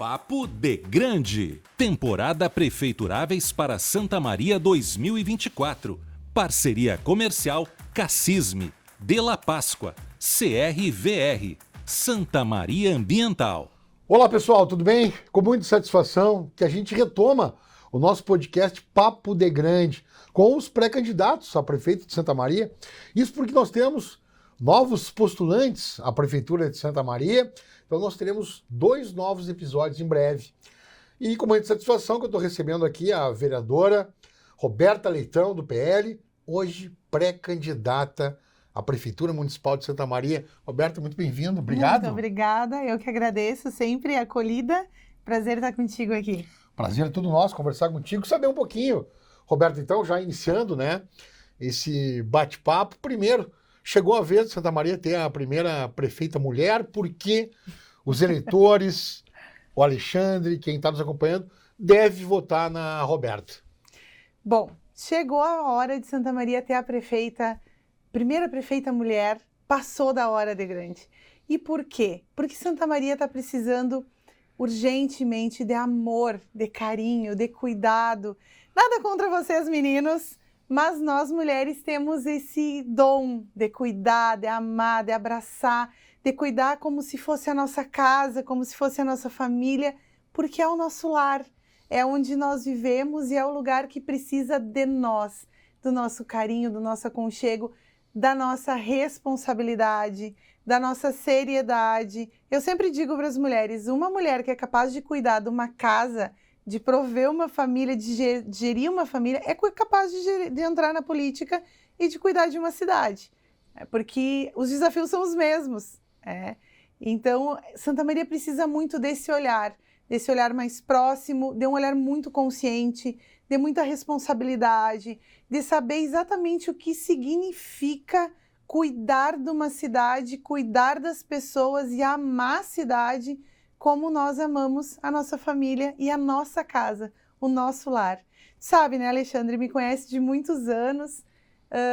Papo de Grande. Temporada Prefeituráveis para Santa Maria 2024. Parceria comercial Cassisme, De La Páscoa, CRVR, Santa Maria Ambiental. Olá pessoal, tudo bem? Com muita satisfação que a gente retoma o nosso podcast Papo de Grande com os pré-candidatos a prefeito de Santa Maria. Isso porque nós temos novos postulantes à Prefeitura de Santa Maria. Então nós teremos 2 novos episódios em breve. E com muita satisfação que eu estou recebendo aqui a vereadora Roberta Leitão, do PL, hoje pré-candidata à Prefeitura Municipal de Santa Maria. Roberta, muito bem-vindo, obrigado. Muito obrigada, eu que agradeço sempre a acolhida. Prazer estar contigo aqui. Prazer é todo nosso conversar contigo, saber um pouquinho. Roberta, então, já iniciando, né, esse bate-papo. Primeiro, chegou a vez de Santa Maria ter a primeira prefeita mulher, porque os eleitores, o Alexandre, quem está nos acompanhando, deve votar na Roberta. Bom, chegou a hora de Santa Maria ter a primeira prefeita mulher, passou da hora de grande. E por quê? Porque Santa Maria está precisando urgentemente de amor, de carinho, de cuidado. Nada contra vocês, meninos, mas nós mulheres temos esse dom de cuidar, de amar, de abraçar, de cuidar como se fosse a nossa casa, como se fosse a nossa família, porque é o nosso lar, é onde nós vivemos e é o lugar que precisa de nós, do nosso carinho, do nosso aconchego, da nossa responsabilidade, da nossa seriedade. Eu sempre digo para as mulheres, uma mulher que é capaz de cuidar de uma casa, de prover uma família, de gerir uma família, é capaz de entrar na política e de cuidar de uma cidade. Porque os desafios são os mesmos. Então, Santa Maria precisa muito desse olhar mais próximo, de um olhar muito consciente, de muita responsabilidade, de saber exatamente o que significa cuidar de uma cidade, cuidar das pessoas e amar a cidade como nós amamos a nossa família e a nossa casa, o nosso lar. Sabe, né, Alexandre, me conhece de muitos anos.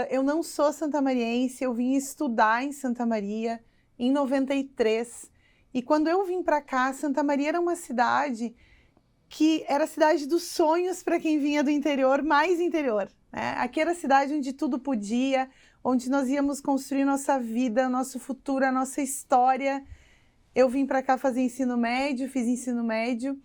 Eu não sou santamariense, eu vim estudar em Santa Maria em 93. E quando eu vim para cá, Santa Maria era uma cidade que era a cidade dos sonhos para quem vinha do interior, mais interior, né? Aqui era a cidade onde tudo podia, onde nós íamos construir nossa vida, nosso futuro, a nossa história. Eu vim para cá fazer ensino médio, fiz ensino médio,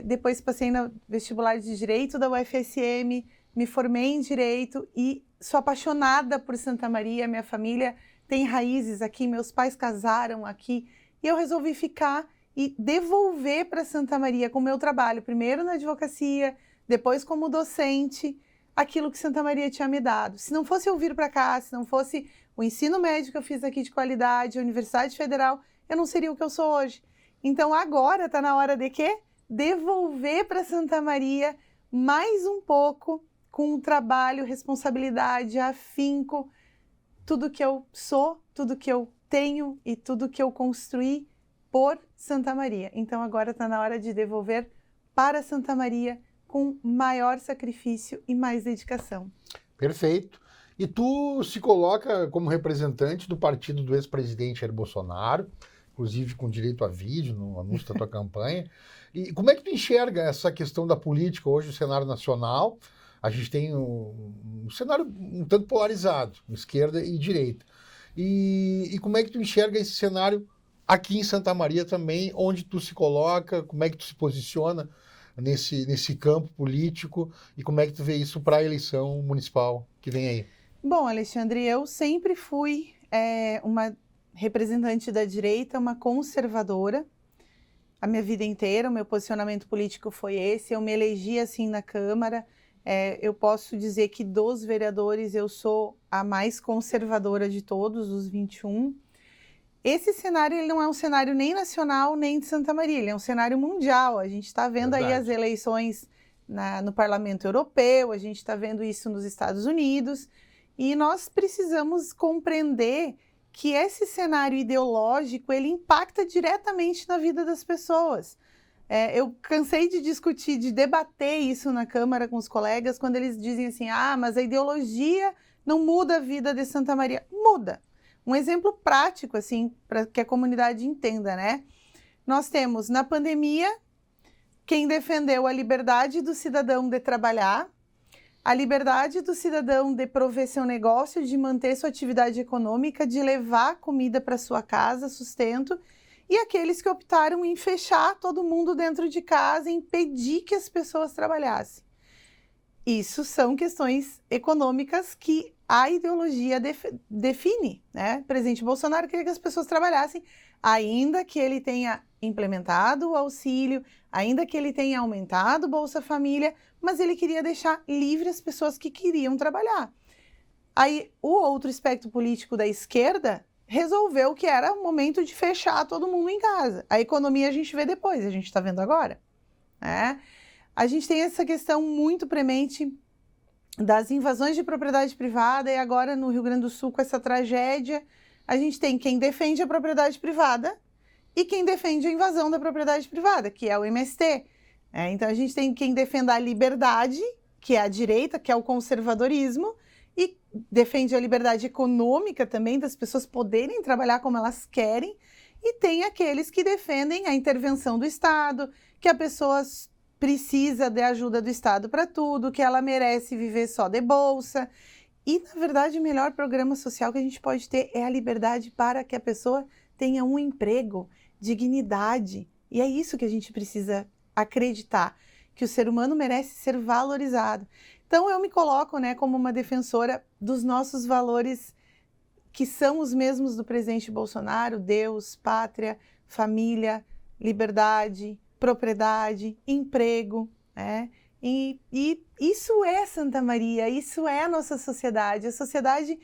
depois passei no vestibular de Direito da UFSM, me formei em Direito e sou apaixonada por Santa Maria. Minha família tem raízes aqui, meus pais casaram aqui e eu resolvi ficar e devolver para Santa Maria com o meu trabalho, primeiro na advocacia, depois como docente, aquilo que Santa Maria tinha me dado. Se não fosse eu vir para cá, se não fosse o ensino médio que eu fiz aqui de qualidade, a Universidade Federal, eu não seria o que eu sou hoje. Então agora está na hora de quê? Devolver para Santa Maria mais um pouco com o trabalho, responsabilidade, afinco, tudo que eu sou, tudo que eu tenho e tudo que eu construí por Santa Maria. Então agora está na hora de devolver para Santa Maria com maior sacrifício e mais dedicação. Perfeito. E tu se coloca como representante do partido do ex-presidente Jair Bolsonaro, inclusive com direito a vídeo no anúncio da tua campanha. E como é que tu enxerga essa questão da política hoje no cenário nacional? A gente tem um cenário um tanto polarizado, esquerda e direita. E como é que tu enxerga esse cenário aqui em Santa Maria também, onde tu se coloca, como é que tu se posiciona nesse campo político e como é que tu vê isso para a eleição municipal que vem aí? Bom, Alexandre, eu sempre fui uma representante da direita, uma conservadora, a minha vida inteira. O meu posicionamento político foi esse, eu me elegi assim na Câmara. Eu posso dizer que dos vereadores eu sou a mais conservadora de todos, os 21. Esse cenário ele não é um cenário nem nacional, nem de Santa Maria, ele é um cenário mundial. A gente está vendo aí as eleições no Parlamento Europeu, a gente está vendo isso nos Estados Unidos, e nós precisamos compreender que esse cenário ideológico ele impacta diretamente na vida das pessoas. Eu cansei de discutir, de debater isso na Câmara com os colegas, quando eles dizem assim, mas a ideologia não muda a vida de Santa Maria. Muda. Um exemplo prático, assim, para que a comunidade entenda, né? nós temos, na pandemia, quem defendeu a liberdade do cidadão de trabalhar, a liberdade do cidadão de prover seu negócio, de manter sua atividade econômica, de levar comida para sua casa, sustento, e aqueles que optaram em fechar todo mundo dentro de casa, impedir que as pessoas trabalhassem. Isso são questões econômicas que a ideologia define, né? O presidente Bolsonaro queria que as pessoas trabalhassem, ainda que ele tenha implementado o auxílio, ainda que ele tenha aumentado o Bolsa Família, mas ele queria deixar livre as pessoas que queriam trabalhar. Aí, o outro espectro político da esquerda resolveu que era o momento de fechar todo mundo em casa. A economia a gente vê depois, a gente está vendo agora, né? A gente tem essa questão muito premente das invasões de propriedade privada e agora no Rio Grande do Sul com essa tragédia, a gente tem quem defende a propriedade privada e quem defende a invasão da propriedade privada, que é o MST. Então a gente tem quem defenda a liberdade, que é a direita, que é o conservadorismo, e defende a liberdade econômica também, das pessoas poderem trabalhar como elas querem, e tem aqueles que defendem a intervenção do Estado, que a pessoa precisa de ajuda do Estado para tudo, que ela merece viver só de bolsa. E, na verdade, o melhor programa social que a gente pode ter é a liberdade para que a pessoa tenha um emprego, dignidade. E é isso que a gente precisa acreditar, que o ser humano merece ser valorizado. Então, eu me coloco, né, como uma defensora dos nossos valores, que são os mesmos do presidente Bolsonaro: Deus, pátria, família, liberdade, propriedade, emprego, né? E isso é Santa Maria, isso é a nossa sociedade. A sociedade,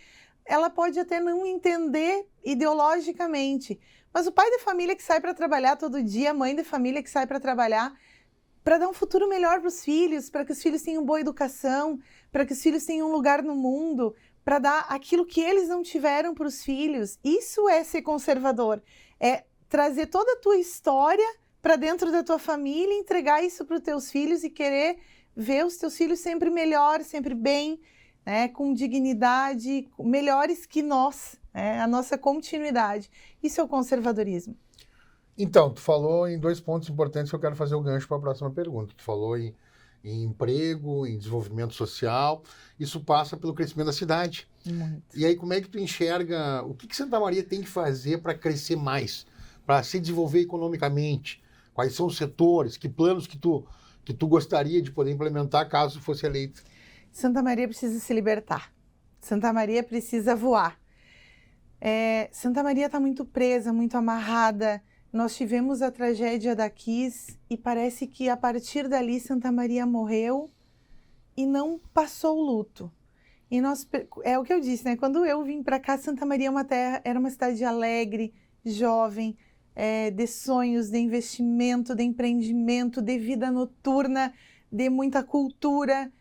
ela pode até não entender ideologicamente, mas o pai de família que sai para trabalhar todo dia, a mãe de família que sai para trabalhar, para dar um futuro melhor para os filhos, para que os filhos tenham boa educação, para que os filhos tenham um lugar no mundo, para dar aquilo que eles não tiveram para os filhos. Isso é ser conservador, é trazer toda a tua história para dentro da tua família, entregar isso para os teus filhos e querer ver os teus filhos sempre melhores, sempre bem, né, com dignidade, melhores que nós, né, a nossa continuidade. Isso é o conservadorismo. Então, tu falou em 2 pontos importantes que eu quero fazer o gancho para a próxima pergunta. Tu falou em emprego, em desenvolvimento social. Isso passa pelo crescimento da cidade. Muito. E aí, como é que tu enxerga, o que Santa Maria tem que fazer para crescer mais, para se desenvolver economicamente? Quais são os setores, que planos que tu gostaria de poder implementar caso fosse eleito? Santa Maria precisa se libertar. Santa Maria precisa voar. Santa Maria está muito presa, muito amarrada. Nós tivemos a tragédia da Kiss e parece que a partir dali Santa Maria morreu e não passou o luto. E é o que eu disse, né? Quando eu vim para cá, Santa Maria era uma cidade alegre, jovem, de sonhos, de investimento, de empreendimento, de vida noturna, de muita cultura,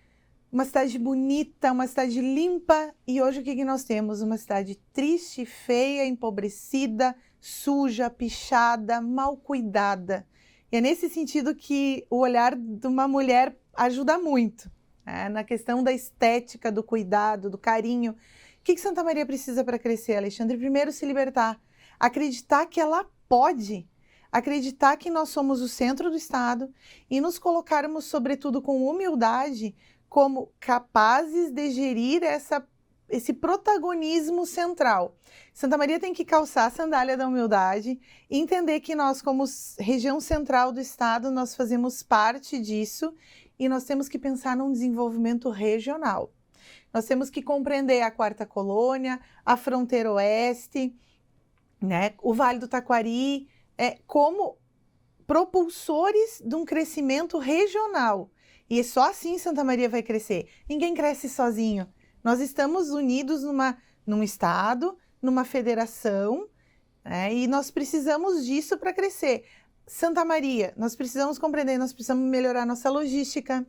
uma cidade bonita, uma cidade limpa. E hoje o que nós temos? Uma cidade triste, feia, empobrecida, suja, pichada, mal cuidada. E é nesse sentido que o olhar de uma mulher ajuda muito, né? Na questão da estética, do cuidado, do carinho. O que Santa Maria precisa para crescer, Alexandre? Primeiro, se libertar. Acreditar que ela pode, acreditar que nós somos o centro do Estado e nos colocarmos, sobretudo, com humildade, como capazes de gerir esse protagonismo central. Santa Maria tem que calçar a sandália da humildade e entender que nós, como região central do Estado, nós fazemos parte disso e nós temos que pensar num desenvolvimento regional. Nós temos que compreender a Quarta Colônia, a Fronteira Oeste, né, o Vale do Taquari, como propulsores de um crescimento regional. E só assim Santa Maria vai crescer. Ninguém cresce sozinho. Nós estamos unidos num estado, numa federação, né, e nós precisamos disso para crescer. Santa Maria, nós precisamos compreender, nós precisamos melhorar a nossa logística,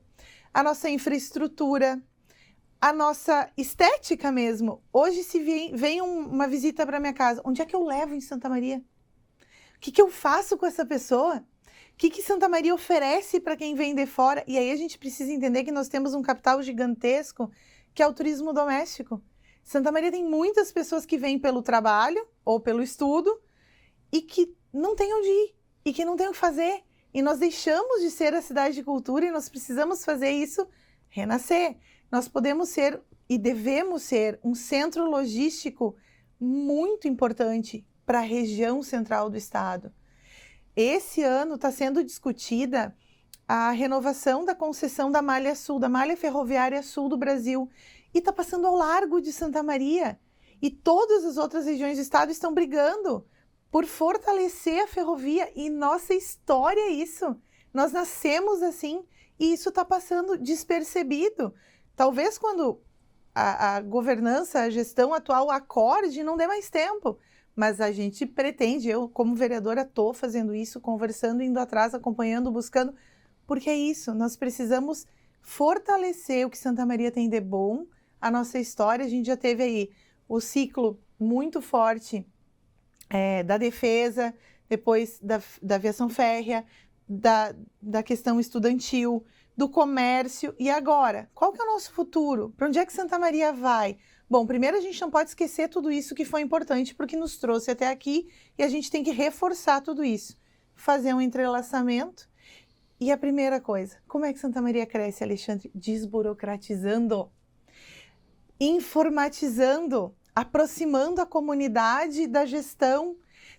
a nossa infraestrutura, a nossa estética mesmo. Hoje, se vem uma visita para minha casa, onde é que eu levo em Santa Maria? O que eu faço com essa pessoa? O que Santa Maria oferece para quem vem de fora? E aí a gente precisa entender que nós temos um capital gigantesco, que é o turismo doméstico. Santa Maria tem muitas pessoas que vêm pelo trabalho ou pelo estudo e que não têm onde ir. e que não tem o que fazer. E nós deixamos de ser a cidade de cultura e nós precisamos fazer isso renascer. Nós podemos ser e devemos ser um centro logístico muito importante para a região central do estado. Esse ano está sendo discutida a renovação da concessão da Malha Sul, da Malha Ferroviária Sul do Brasil, e está passando ao largo de Santa Maria. E todas as outras regiões do estado estão brigando por fortalecer a ferrovia, e nossa história é isso. Nós nascemos assim e isso está passando despercebido. Talvez quando a governança, a gestão atual acorde, não dê mais tempo. Mas a gente pretende, eu como vereadora estou fazendo isso, conversando, indo atrás, acompanhando, buscando, porque é isso, nós precisamos fortalecer o que Santa Maria tem de bom, a nossa história. A gente já teve aí o ciclo muito forte da defesa, depois da aviação férrea, da questão estudantil, do comércio, e agora? Qual que é o nosso futuro? Para onde é que Santa Maria vai? Bom, primeiro a gente não pode esquecer tudo isso que foi importante, porque nos trouxe até aqui, e a gente tem que reforçar tudo isso. Fazer um entrelaçamento. E a primeira coisa, como é que Santa Maria cresce, Alexandre? Desburocratizando, informatizando, aproximando a comunidade da gestão,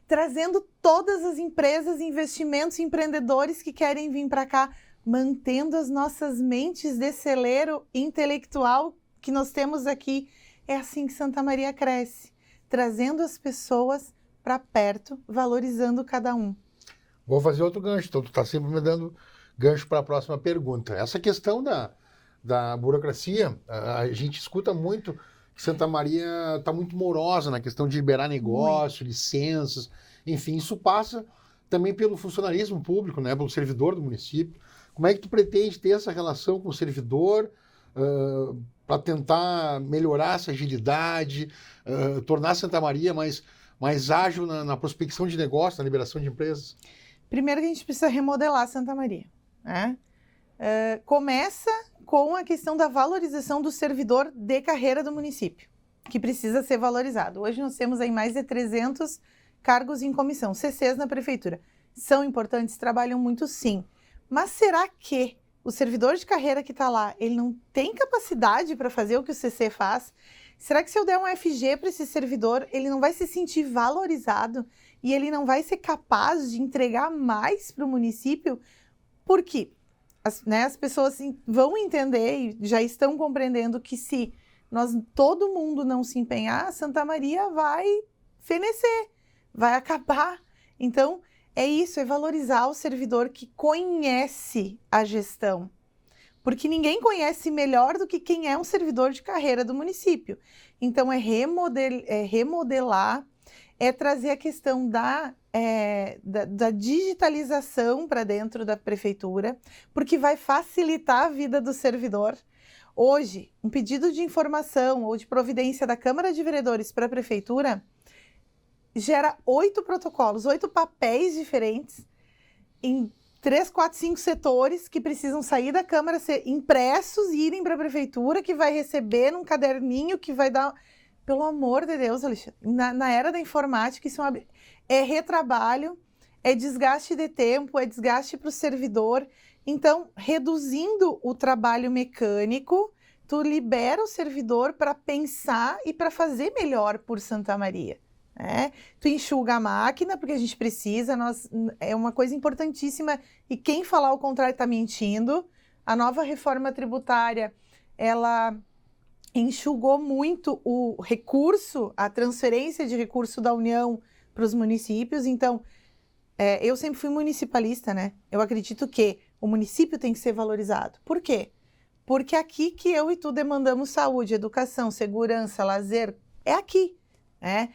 trazendo todas as empresas, investimentos, empreendedores que querem vir para cá, mantendo as nossas mentes de celeiro intelectual que nós temos aqui. É assim que Santa Maria cresce, trazendo as pessoas para perto, valorizando cada um. Vou fazer outro gancho, então tu está sempre me dando gancho para a próxima pergunta. Essa questão da burocracia, a gente escuta muito que Santa Maria está muito morosa na questão de liberar negócio, licenças, enfim, isso passa também pelo funcionalismo público, né, pelo servidor do município. Como é que tu pretende ter essa relação com o servidor para tentar melhorar essa agilidade, tornar Santa Maria mais ágil na prospecção de negócios, na liberação de empresas? Primeiro que a gente precisa remodelar Santa Maria, né? Começa com a questão da valorização do servidor de carreira do município, que precisa ser valorizado. Hoje nós temos aí mais de 300 cargos em comissão, CCs na prefeitura. São importantes, trabalham muito sim. Mas será que o servidor de carreira que está lá, ele não tem capacidade para fazer o que o CC faz? Será que se eu der um FG para esse servidor, ele não vai se sentir valorizado e ele não vai ser capaz de entregar mais para o município? Porque as pessoas vão entender e já estão compreendendo que se todo mundo não se empenhar, Santa Maria vai fenecer, vai acabar. Então, é isso, é valorizar o servidor que conhece a gestão. Porque ninguém conhece melhor do que quem é um servidor de carreira do município. Então, é remodelar, é trazer a questão da digitalização para dentro da prefeitura, porque vai facilitar a vida do servidor. Hoje, um pedido de informação ou de providência da Câmara de Vereadores para a prefeitura gera 8 protocolos, 8 papéis diferentes em 3, 4, 5 setores que precisam sair da Câmara, ser impressos e irem para a prefeitura, que vai receber num caderninho, que vai dar... Pelo amor de Deus, Alexandre, na era da informática, isso é retrabalho, é desgaste de tempo, é desgaste para o servidor. Então, reduzindo o trabalho mecânico, tu libera o servidor para pensar e para fazer melhor por Santa Maria. Tu enxuga a máquina, porque a gente precisa, é uma coisa importantíssima, e quem falar o contrário está mentindo. A nova reforma tributária, ela enxugou muito o recurso, a transferência de recurso da União para os municípios. Então, eu sempre fui municipalista, né? Eu acredito que o município tem que ser valorizado. Por quê? Porque aqui que eu e tu demandamos saúde, educação, segurança, lazer, é aqui, né?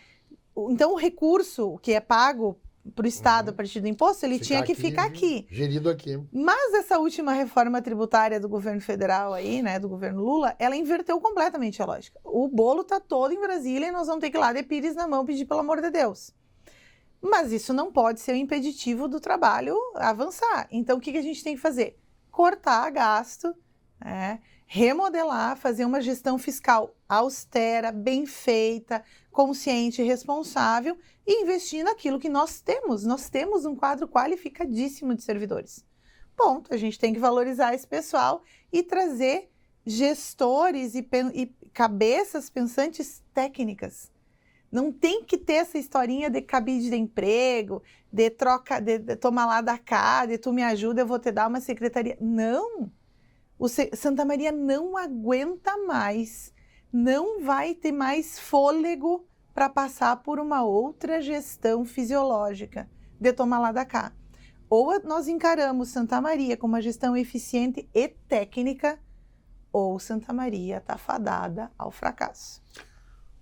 Então, o recurso que é pago para o Estado a partir do imposto, ele tinha que ficar aqui. Gerido aqui. Mas essa última reforma tributária do governo federal aí, né, do governo Lula, ela inverteu completamente a lógica. O bolo tá todo em Brasília e nós vamos ter que ir lá de pires na mão pedir pelo amor de Deus. Mas isso não pode ser um impeditivo do trabalho avançar. Então, o que a gente tem que fazer? Cortar gasto, Remodelar, fazer uma gestão fiscal austera, bem feita, consciente e responsável e investir naquilo que nós temos. Nós temos um quadro qualificadíssimo de servidores. Ponto. A gente tem que valorizar esse pessoal e trazer gestores e cabeças pensantes técnicas. Não tem que ter essa historinha de cabide de emprego, de troca, de tomar lá da cá, de tu me ajuda, eu vou te dar uma secretaria. Não! Santa Maria não aguenta mais, não vai ter mais fôlego para passar por uma outra gestão fisiológica de tomar lá da cá. Ou nós encaramos Santa Maria como uma gestão eficiente e técnica, ou Santa Maria está fadada ao fracasso.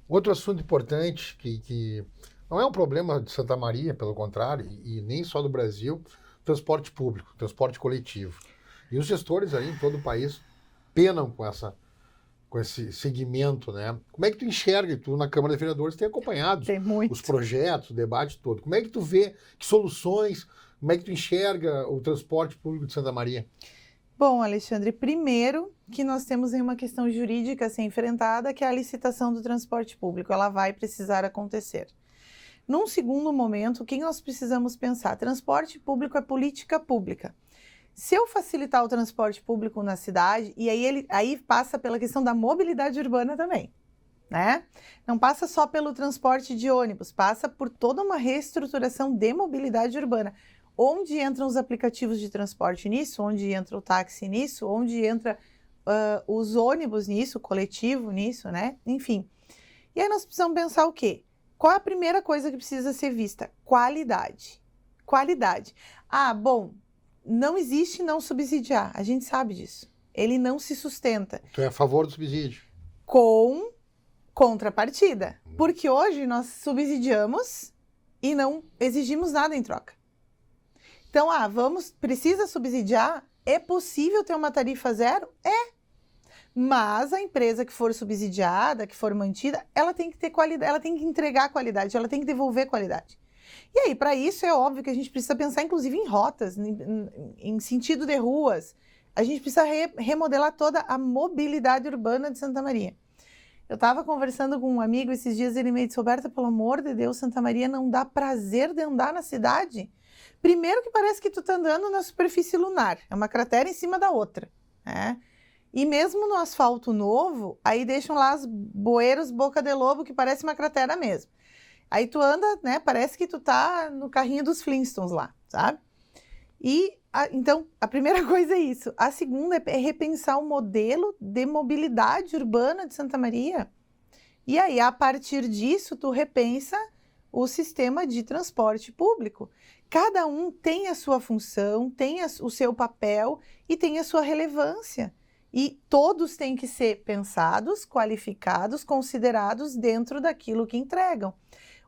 Outro assunto importante, que não é um problema de Santa Maria, pelo contrário, e nem só do Brasil, transporte público, transporte coletivo. E os gestores aí em todo o país penam com esse segmento, né? Como é que tu enxerga, tu na Câmara de Vereadores tem acompanhado os projetos, o debate todo. Como é que tu vê, que soluções, como é que tu enxerga o transporte público de Santa Maria? Bom, Alexandre, primeiro que nós temos aí uma questão jurídica a ser enfrentada, que é a licitação do transporte público. Ela vai precisar acontecer. Num segundo momento, o que nós precisamos pensar? Transporte público é política pública. Se eu facilitar o transporte público na cidade, e aí passa pela questão da mobilidade urbana também, né? Não passa só pelo transporte de ônibus, passa por toda uma reestruturação de mobilidade urbana. Onde entram os aplicativos de transporte nisso, onde entra o táxi nisso, onde entra os ônibus nisso, o coletivo nisso, né? Enfim. E aí nós precisamos pensar o quê? Qual é a primeira coisa que precisa ser vista? Qualidade. Qualidade. Ah, bom, não existe não subsidiar, a gente sabe disso. Ele não se sustenta. Tu é a favor do subsídio? Com contrapartida. Porque hoje nós subsidiamos e não exigimos nada em troca. Então, precisa subsidiar? É possível ter uma tarifa zero? É. Mas a empresa que for subsidiada, que for mantida, ela tem que ter qualidade, ela tem que entregar qualidade, ela tem que devolver qualidade. E aí, para isso, é óbvio que a gente precisa pensar, inclusive, em rotas, em sentido de ruas. A gente precisa remodelar toda a mobilidade urbana de Santa Maria. Eu estava conversando com um amigo esses dias, ele me disse, Roberta, pelo amor de Deus, Santa Maria não dá prazer de andar na cidade. Primeiro que parece que tu tá andando na superfície lunar, é uma cratera em cima da outra, né? E mesmo no asfalto novo, aí deixam lá os bueiros boca de lobo, que parece uma cratera mesmo. Aí tu anda, né, parece que tu tá no carrinho dos Flintstones lá, sabe? Então, a primeira coisa é isso. A segunda é repensar o modelo de mobilidade urbana de Santa Maria. E aí, a partir disso, tu repensa o sistema de transporte público. Cada um tem a sua função, tem o seu papel e tem a sua relevância. E todos têm que ser pensados, qualificados, considerados dentro daquilo que entregam.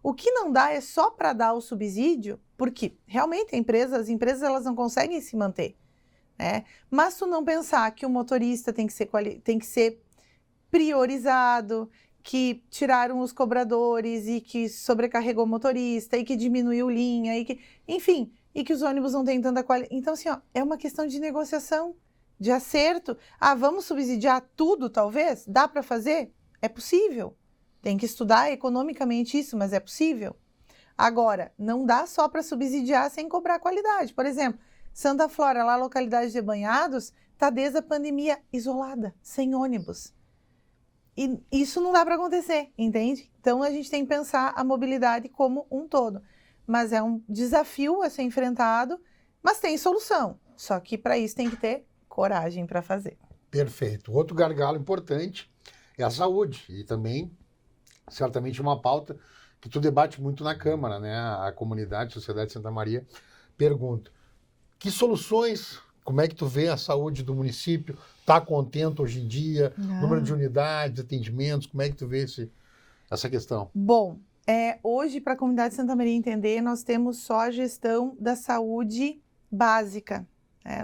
O que não dá é só para dar o subsídio, porque realmente as empresas elas não conseguem se manter, né? Mas tu não pensar que o motorista tem que ser priorizado, que tiraram os cobradores e que sobrecarregou o motorista e que diminuiu linha, enfim, e que os ônibus não têm tanta qualidade. Então, assim, é uma questão de negociação, de acerto. Vamos subsidiar tudo, talvez? Dá para fazer? É possível. Tem que estudar economicamente isso, mas é possível. Agora, não dá só para subsidiar sem cobrar qualidade. Por exemplo, Santa Flora, lá localidade de Banhados, está desde a pandemia isolada, sem ônibus. E isso não dá para acontecer, entende? Então, a gente tem que pensar a mobilidade como um todo. Mas é um desafio a ser enfrentado, mas tem solução. Só que para isso tem que ter coragem para fazer. Perfeito. Outro gargalo importante é a saúde. E também, certamente, uma pauta que tu debate muito na Câmara, né? A comunidade, a Sociedade de Santa Maria, pergunta: que soluções, como é que tu vê a saúde do município? Está contente hoje em dia? Número de unidades, atendimentos, como é que tu vê essa questão? Bom, hoje, para a comunidade de Santa Maria entender, nós temos só a gestão da saúde básica.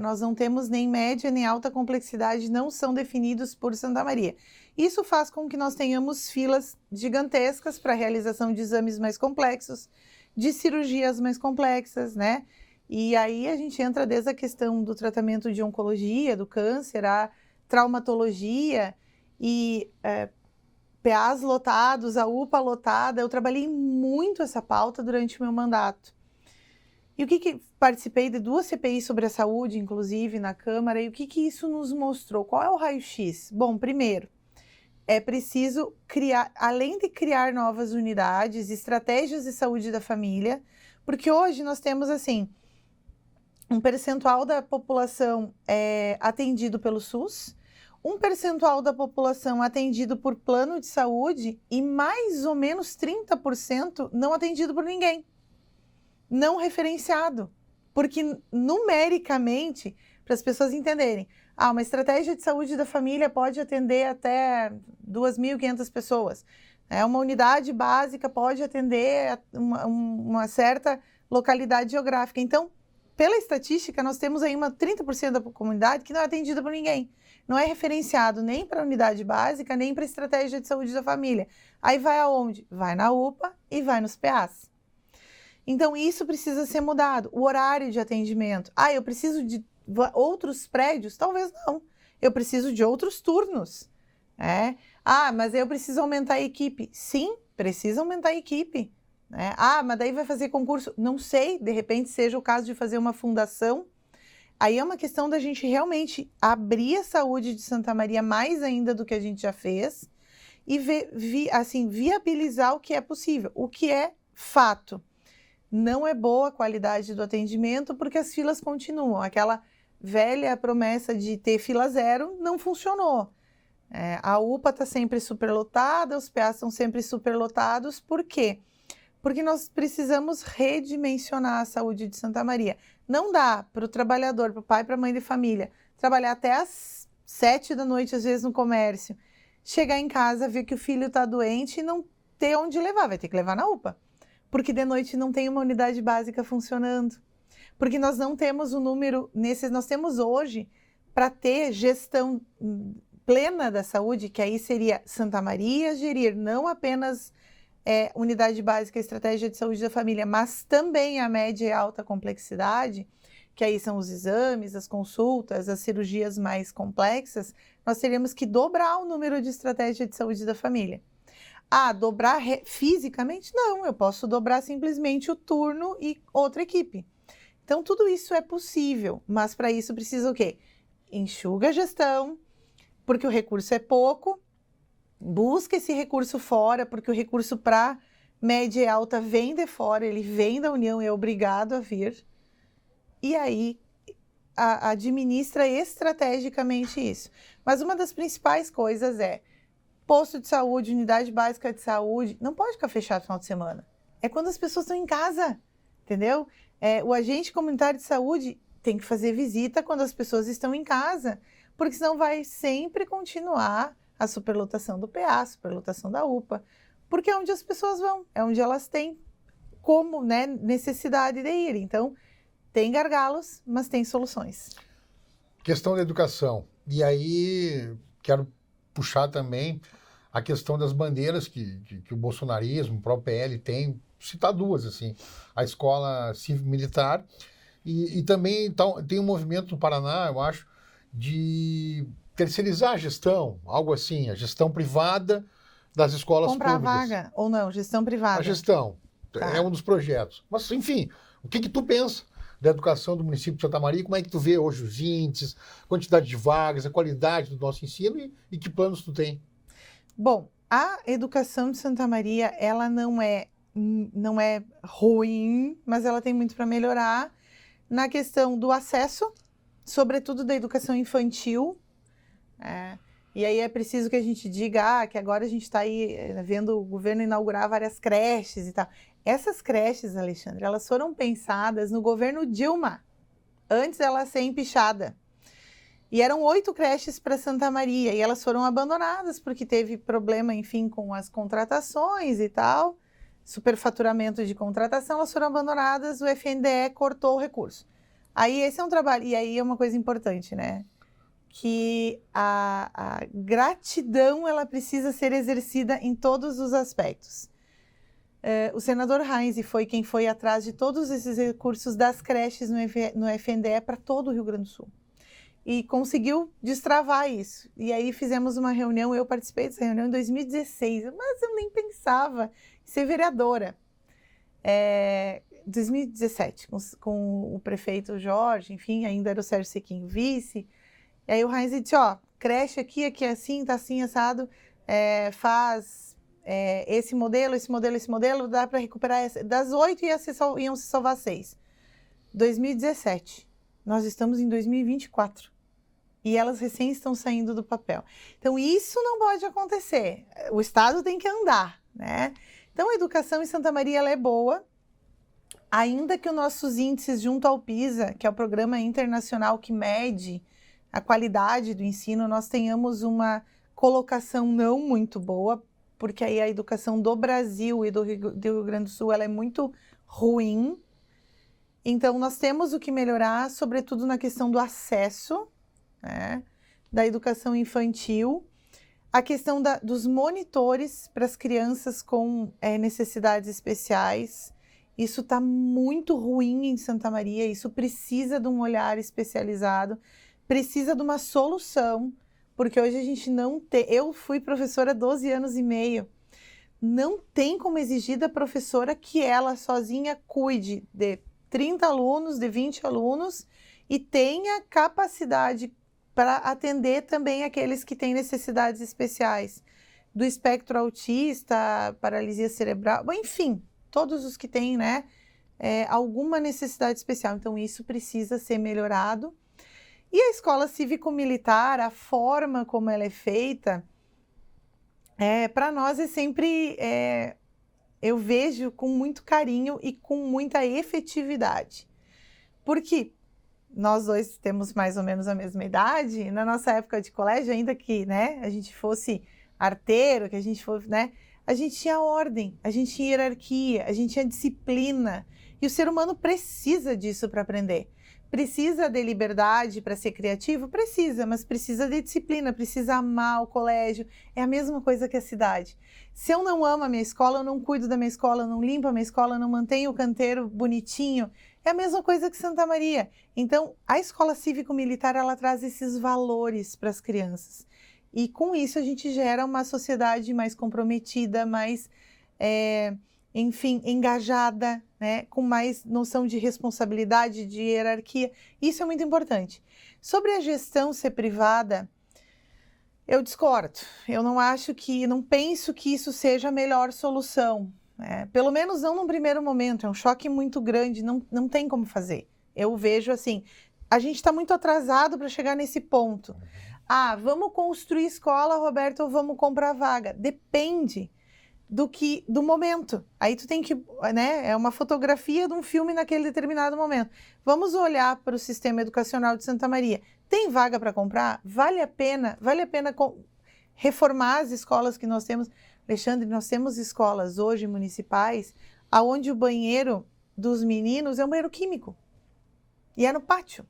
Nós não temos nem média nem alta complexidade, não são definidos por Santa Maria. Isso faz com que nós tenhamos filas gigantescas para a realização de exames mais complexos, de cirurgias mais complexas, né? E aí a gente entra desde a questão do tratamento de oncologia, do câncer, traumatologia e PAs lotados, a UPA lotada, eu trabalhei muito essa pauta durante o meu mandato. E o que participei de 2 CPIs sobre a saúde, inclusive, na Câmara, e o que isso nos mostrou? Qual é o raio-x? Bom, primeiro, é preciso criar, além de criar novas unidades, estratégias de saúde da família, porque hoje nós temos, assim, um percentual da população atendido pelo SUS, um percentual da população atendido por plano de saúde e mais ou menos 30% não atendido por ninguém, não referenciado. Porque numericamente, para as pessoas entenderem, uma estratégia de saúde da família pode atender até 2.500 pessoas. Uma unidade básica pode atender uma certa localidade geográfica. Então, pela estatística, nós temos aí 30% da comunidade que não é atendida por ninguém. Não é referenciado nem para a unidade básica, nem para a estratégia de saúde da família. Aí vai aonde? Vai na UPA e vai nos PAs. Então, isso precisa ser mudado. O horário de atendimento. Eu preciso de outros prédios? Talvez não. Eu preciso de outros turnos. Mas eu preciso aumentar a equipe. Sim, precisa aumentar a equipe. Mas daí vai fazer concurso? Não sei, de repente seja o caso de fazer uma fundação. Aí é uma questão da gente realmente abrir a saúde de Santa Maria mais ainda do que a gente já fez e viabilizar o que é possível. O que é fato. Não é boa a qualidade do atendimento porque as filas continuam. Aquela velha promessa de ter fila zero não funcionou. A UPA está sempre superlotada, os PAs estão sempre superlotados. Por quê? Porque nós precisamos redimensionar a saúde de Santa Maria. Não dá para o trabalhador, para o pai, para a mãe de família, trabalhar até às 7 da noite, às vezes no comércio, chegar em casa, ver que o filho está doente e não ter onde levar, vai ter que levar na UPA. Porque de noite não tem uma unidade básica funcionando. Porque nós não temos o número, nós temos hoje, para ter gestão plena da saúde, que aí seria Santa Maria gerir não apenas unidade básica, estratégia de saúde da família, mas também a média e alta complexidade, que aí são os exames, as consultas, as cirurgias mais complexas, nós teríamos que dobrar o número de estratégia de saúde da família. Dobrar fisicamente? Não, eu posso dobrar simplesmente o turno e outra equipe. Então, tudo isso é possível, mas para isso precisa o quê? Enxuga a gestão, porque o recurso é pouco, busca esse recurso fora, porque o recurso para média e alta vem de fora, ele vem da União e é obrigado a vir. E aí, administra estrategicamente isso. Mas uma das principais coisas é posto de saúde, unidade básica de saúde, não pode ficar fechado no final de semana. É quando as pessoas estão em casa, entendeu? O agente comunitário de saúde tem que fazer visita quando as pessoas estão em casa, porque senão vai sempre continuar a superlotação do PA, a superlotação da UPA, porque é onde as pessoas vão, é onde elas têm como, necessidade de ir. Então, tem gargalos, mas tem soluções. Questão da educação. E aí, quero puxar também a questão das bandeiras que o bolsonarismo, o próprio PL tem, citar 2, assim, a escola cívico-militar e também tem um movimento no Paraná, eu acho, de terceirizar a gestão, algo assim, a gestão privada das escolas públicas. Comprar vaga ou não, gestão privada. A gestão é um dos projetos. Mas, enfim, o que tu pensa da educação do município de Santa Maria? Como é que tu vê hoje os índices, quantidade de vagas, a qualidade do nosso ensino e que planos tu tem? Bom, a educação de Santa Maria, ela não é ruim, mas ela tem muito para melhorar na questão do acesso, sobretudo da educação infantil. E aí é preciso que a gente diga que agora a gente está aí vendo o governo inaugurar várias creches e tal. Essas creches, Alexandre, elas foram pensadas no governo Dilma, antes dela ser empichada. E eram 8 creches para Santa Maria, e elas foram abandonadas porque teve problema, enfim, com as contratações e tal, superfaturamento de contratação, elas foram abandonadas, o FNDE cortou o recurso. Aí esse é um trabalho, e aí é uma coisa importante, que a gratidão ela precisa ser exercida em todos os aspectos. O senador Heinz foi quem foi atrás de todos esses recursos das creches no FNDE para todo o Rio Grande do Sul. e conseguiu destravar isso. E aí fizemos uma reunião, eu participei dessa reunião em 2016, mas eu nem pensava em ser vereadora. 2017, com o prefeito Jorge, enfim, ainda era o Sérgio Sequim vice. E aí o Heinz disse, ó, creche aqui é assim, tá assim, assado, faz esse modelo, dá para recuperar das 8 iam se salvar 6. 2017, nós estamos em 2024 e elas recém estão saindo do papel. Então isso não pode acontecer, o Estado tem que andar, né? Então a educação em Santa Maria ela é boa, ainda que os nossos índices junto ao PISA, que é o programa internacional que mede a qualidade do ensino, nós tenhamos uma colocação não muito boa, porque aí a educação do Brasil e do Rio Grande do Sul ela é muito ruim. Então, nós temos o que melhorar, sobretudo na questão do acesso, né, da educação infantil, a questão dos monitores para as crianças com necessidades especiais. Isso está muito ruim em Santa Maria, isso precisa de um olhar especializado, precisa de uma solução, porque hoje a gente não tem... Eu fui professora há 12 anos e meio. Não tem como exigir da professora que ela sozinha cuide de 30 alunos, de 20 alunos e tenha capacidade para atender também aqueles que têm necessidades especiais, do espectro autista, paralisia cerebral, enfim, todos os que têm, né, alguma necessidade especial. Então, isso precisa ser melhorado. E a escola cívico-militar, a forma como ela é feita, para nós é sempre, eu vejo com muito carinho e com muita efetividade. Porque nós dois temos mais ou menos a mesma idade, na nossa época de colégio, ainda que, né, a gente fosse arteiro, que a gente fosse, né, a gente tinha ordem, a gente tinha hierarquia, a gente tinha disciplina. E o ser humano precisa disso para aprender. Precisa de liberdade para ser criativo? Precisa, mas precisa de disciplina, precisa amar o colégio. É a mesma coisa que a cidade. Se eu não amo a minha escola, eu não cuido da minha escola, eu não limpo a minha escola, eu não mantenho o canteiro bonitinho. É a mesma coisa que Santa Maria. Então, a escola cívico-militar, ela traz esses valores para as crianças. E com isso a gente gera uma sociedade mais comprometida, mais, enfim, engajada, né, com mais noção de responsabilidade, de hierarquia. Isso é muito importante. Sobre a gestão ser privada, eu discordo. Eu não penso que isso seja a melhor solução. Pelo menos não num primeiro momento. É um choque muito grande, não tem como fazer. Eu vejo assim, a gente está muito atrasado para chegar nesse ponto. Vamos construir escola, Roberto, ou vamos comprar vaga? Depende do momento. Aí tu tem que, né, é uma fotografia de um filme naquele determinado momento. Vamos olhar para o sistema educacional de Santa Maria. Tem vaga para comprar? Vale a pena reformar as escolas que nós temos. Alexandre, nós temos escolas hoje municipais onde o banheiro dos meninos é um banheiro químico. E é no pátio.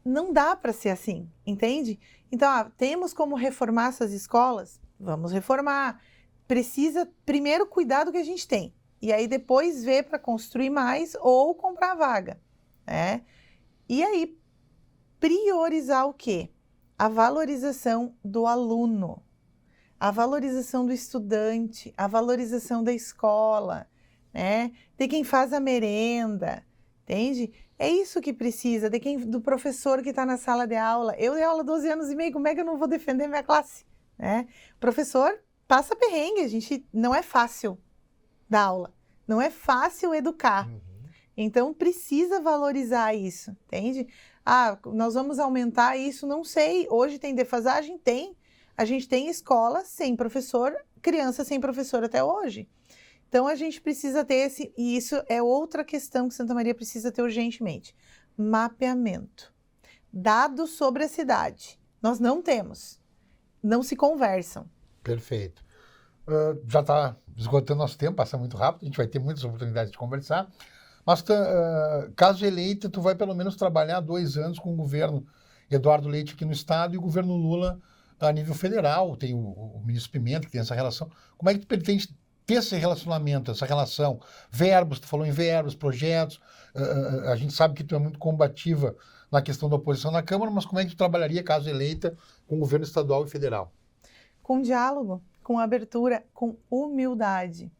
Não dá para ser assim, entende? Então, temos como reformar essas escolas? Vamos reformar. Precisa primeiro cuidar do que a gente tem. E aí depois ver para construir mais ou comprar vaga, né? E aí priorizar o quê? A valorização do aluno, a valorização do estudante, a valorização da escola, né? De quem faz a merenda, entende? É isso que precisa, do professor que está na sala de aula. Eu dei aula há 12 anos e meio, como é que eu não vou defender minha classe, né? O professor passa perrengue, não é fácil dar aula, não é fácil educar. Então, precisa valorizar isso, entende? Nós vamos aumentar isso, não sei, hoje tem defasagem? Tem. A gente tem escola sem professor, criança sem professor até hoje. Então, a gente precisa ter e isso é outra questão que Santa Maria precisa ter urgentemente. Mapeamento. Dados sobre a cidade. Nós não temos. Não se conversam. Perfeito. Já está esgotando nosso tempo, passa muito rápido, a gente vai ter muitas oportunidades de conversar. Mas, caso eleita, tu vai pelo menos trabalhar 2 anos com o governo Eduardo Leite aqui no estado e o governo Lula a nível federal. Tem o ministro Pimenta, que tem essa relação. Como é que tu pretende ter esse relacionamento, essa relação, verbos, tu falou em verbos, projetos, a gente sabe que tu é muito combativa na questão da oposição na Câmara, mas como é que tu trabalharia, caso eleita, com o governo estadual e federal? Com diálogo, com abertura, com humildade.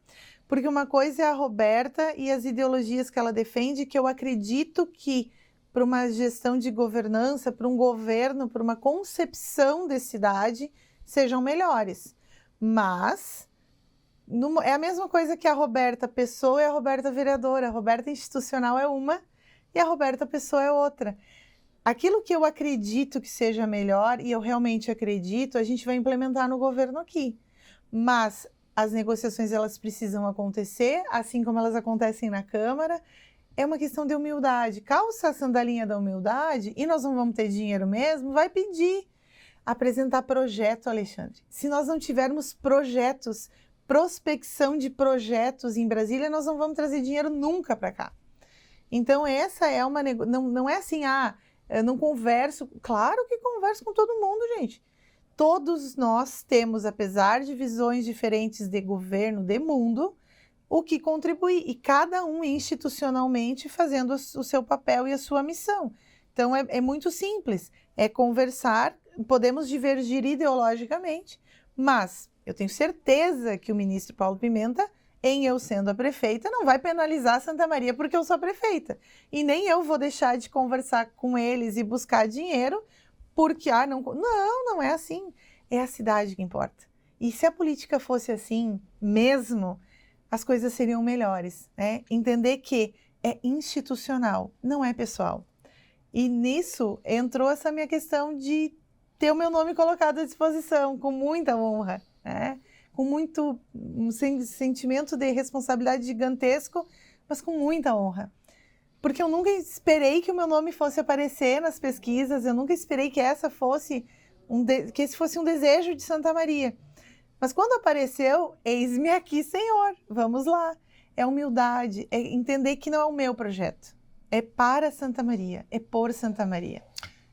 Porque uma coisa é a Roberta e as ideologias que ela defende, que eu acredito que para uma gestão de governança, para um governo, para uma concepção de cidade, sejam melhores. Mas é a mesma coisa que a Roberta pessoa e a Roberta vereadora. A Roberta institucional é uma e a Roberta pessoa é outra. Aquilo que eu acredito que seja melhor, e eu realmente acredito, a gente vai implementar no governo aqui. Mas as negociações, elas precisam acontecer, assim como elas acontecem na Câmara. É uma questão de humildade. Calça a sandalinha da humildade e nós não vamos ter dinheiro mesmo, vai pedir. Apresentar projeto, Alexandre. Se nós não tivermos projetos, prospecção de projetos em Brasília, nós não vamos trazer dinheiro nunca para cá. Então, essa é uma... Não é assim, eu não converso. Claro que converso com todo mundo, gente. Todos nós temos, apesar de visões diferentes de governo, de mundo, o que contribuir. E cada um institucionalmente fazendo o seu papel e a sua missão. Então, é muito simples. É conversar, podemos divergir ideologicamente, mas eu tenho certeza que o ministro Paulo Pimenta, em eu sendo a prefeita, não vai penalizar Santa Maria porque eu sou a prefeita. E nem eu vou deixar de conversar com eles e buscar dinheiro porque, não é assim. É a cidade que importa. E se a política fosse assim mesmo, as coisas seriam melhores, né? Entender que é institucional, não é pessoal. E nisso entrou essa minha questão de ter o meu nome colocado à disposição, com muita honra, né? Com um sentimento de responsabilidade gigantesco, mas com muita honra. Porque eu nunca esperei que o meu nome fosse aparecer nas pesquisas, eu nunca esperei que esse fosse um desejo de Santa Maria. Mas quando apareceu, eis-me aqui, Senhor, vamos lá. É humildade, é entender que não é o meu projeto, é para Santa Maria, é por Santa Maria.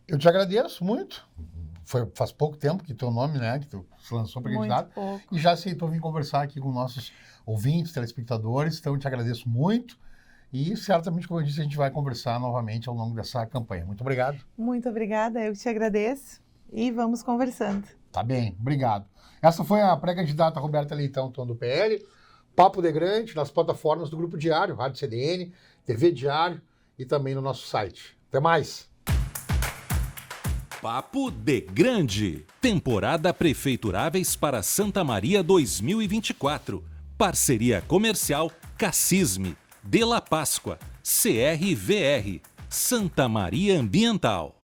Eu te agradeço muito. Faz pouco tempo que teu nome, né, que tu se lançou para candidato, e já aceitou vir conversar aqui com nossos ouvintes, telespectadores, então eu te agradeço muito e certamente, como eu disse, a gente vai conversar novamente ao longo dessa campanha. Muito obrigado. Muito obrigada, eu te agradeço e vamos conversando. Tá bem, obrigado. Essa foi a pré-candidata Roberta Leitão, do PL, Papo de Grande, nas plataformas do Grupo Diário, Rádio CDN, TV Diário e também no nosso site. Até mais! Papo de Grande. Temporada Prefeituráveis para Santa Maria 2024. Parceria comercial Cassisme, De La Páscoa, CRVR, Santa Maria Ambiental.